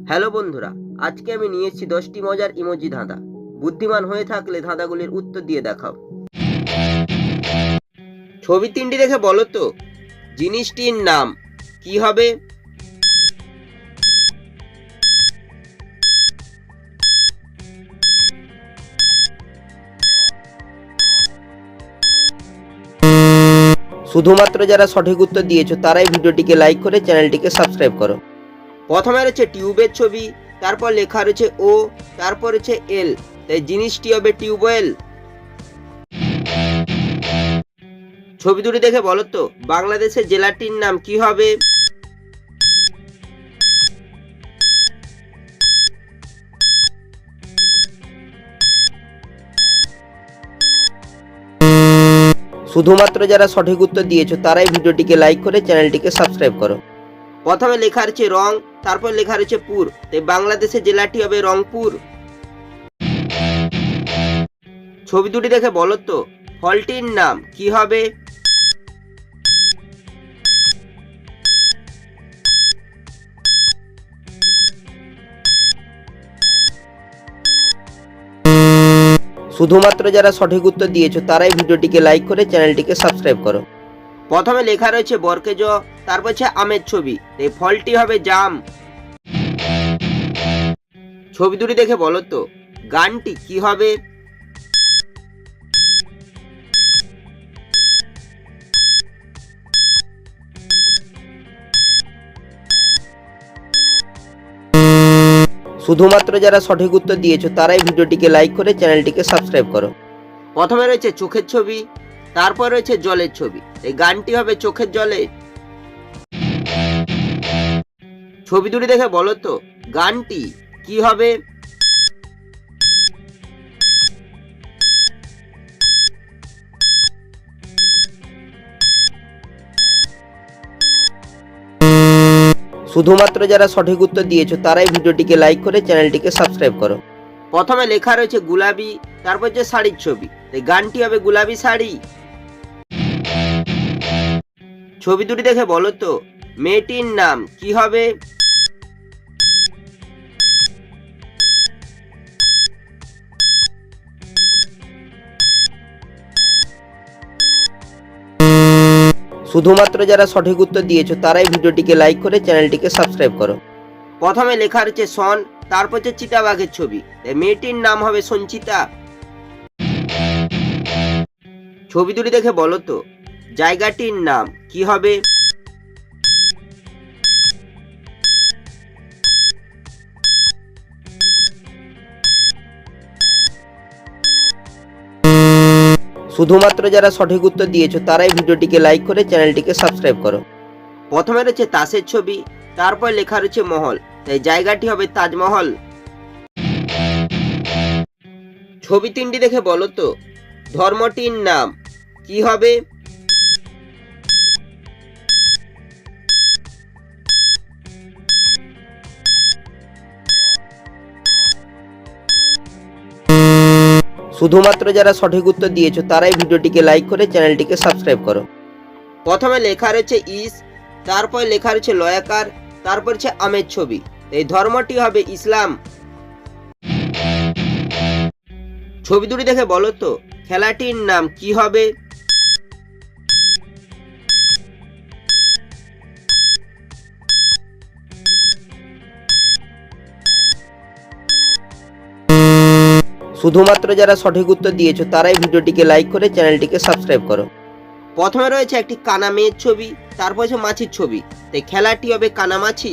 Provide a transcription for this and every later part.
Hello বন্ধুরা, আজকে আমি নিয়ে এসেছি 10টি মজার ইমোজি ধাঁধা। বুদ্ধিমান হয়ে থাকলে ধাঁধাগুলির উত্তর দিয়ে দেখাও। ছবি তিনটি দেখে বলো তো জিনিসটির নাম কি হবে? শুধুমাত্র যারা সঠিক উত্তর দিয়েছো তারাই ভিডিওটিকে লাইক করে চ্যানেলটিকে সাবস্ক্রাইব করো। প্রথমে রয়েছে টিউবের ছবি, তারপর লেখা রয়েছে ও, তারপর রয়েছে এল, তাই জিনিসটি হবে টিউবওয়েল। ছবি দুটি দেখে বলো তো বাংলাদেশের জেলাটির নাম কি হবে? শুধুমাত্র যারা সঠিক উত্তর দিয়েছো তারাই ভিডিওটিকে লাইক করে চ্যানেলটিকে সাবস্ক্রাইব করো। প্রথমে লেখা রয়েছে রং, তারপর লেখা রয়েছে পুর, তাই বাংলাদেশের জেলাটি হবে রংপুর। ছবি দুটি দেখে বলো তো ফলটির নাম কি হবে? শুধুমাত্র যারা সঠিক উত্তর দিয়েছো তারাই ভিডিওটিকে লাইক করে চ্যানেলটিকে সাবস্ক্রাইব করো। প্রথমে লেখা রয়েছে বরকেজ, তারপর হচ্ছে আমের ছবি, এই ফলটি হবে জাম। ছবি দুটি দেখে বলো তো গানটি কি হবে? শুধুমাত্র যারা সঠিক উত্তর দিয়েছো তারাই ভিডিওটিকে লাইক করে চ্যানেলটিকে সাবস্ক্রাইব করো। প্রথমে রয়েছে চোখের ছবি, তারপর রয়েছে জলের ছবি, এই গানটি হবে চোখের জলে। ছবি দুটি দেখে বলো তো গানটি কি হবে? শুধুমাত্র যারা সঠিক উত্তর দিয়েছো তারাই ভিডিওটিকে লাইক করে চ্যানেলটিকে সাবস্ক্রাইব করো। প্রথমে লেখা রয়েছে গুলাবি, তারপর যে শাড়ির ছবি, এই গানটি হবে গুলাবি শাড়ি। ছবি দুটি দেখে বলো তো মেয়েটির নাম কি হবে? শুধুমাত্র যারা সঠিক উত্তর দিয়েছো তারাই ভিডিওটিকে লাইক করে চ্যানেলটিকে সাবস্ক্রাইব করো। প্রথমে লেখা রয়েছে সন, তারপর হচ্ছে চিতাবাঘের ছবি, তাই মেয়েটির নাম হবে সঞ্চিতা। ছবি দুটি দেখে বলো তো জায়গাটির নাম কি হবে? শুধুমাত্র যারা সঠিক উত্তর দিয়েছো তারাই ভিডিওটিকে লাইক করে চ্যানেলটিকে সাবস্ক্রাইব করো। প্রথমে রয়েছে তাসের ছবি, তারপর লেখা রয়েছে মহল, তাই জায়গাটি হবে তাজমহল। ছবি তিনটি দেখে বলো তো ধর্মটির নাম কি হবে? শুধুমাত্র যারা সঠিক উত্তর দিয়েছো তারাই ভিডিওটিকে লাইক করে চ্যানেলটিকে সাবস্ক্রাইব করো। প্রথমে লেখা রয়েছে ইস, তারপর লেখা রয়েছে লয়াকার, তারপর হচ্ছে আমের ছবি, এই ধর্মটি হবে ইসলাম। ছবি দুটি দেখে বলো তো খেলাটির নাম কি হবে? শুধুমাত্র যারা সঠিক উত্তর দিয়েছো তারাই ভিডিওটিকে লাইক করে চ্যানেলটিকে সাবস্ক্রাইব করো। প্রথমে রয়েছে একটি কানা মেয়ের ছবি, তারপর হচ্ছে মাছির ছবি, তাই খেলাটি হবে কানামাছি।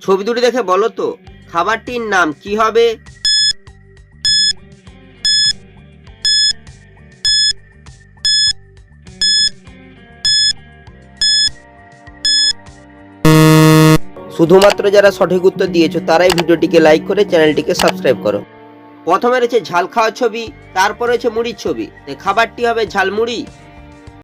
ছবি দুটি দেখে বলো তো খাবারটির নাম কি হবে? শুধুমাত্র যারা সঠিক উত্তর দিয়েছো তারাই ভিডিওটিকে লাইক করে চ্যানেলটিকে সাবস্ক্রাইব করো। প্রথমে রয়েছে ঝাল খাওয়ার ছবি, তারপর রয়েছে মুড়ির ছবি, তাই খাবারটি হবে ঝালমুড়ি।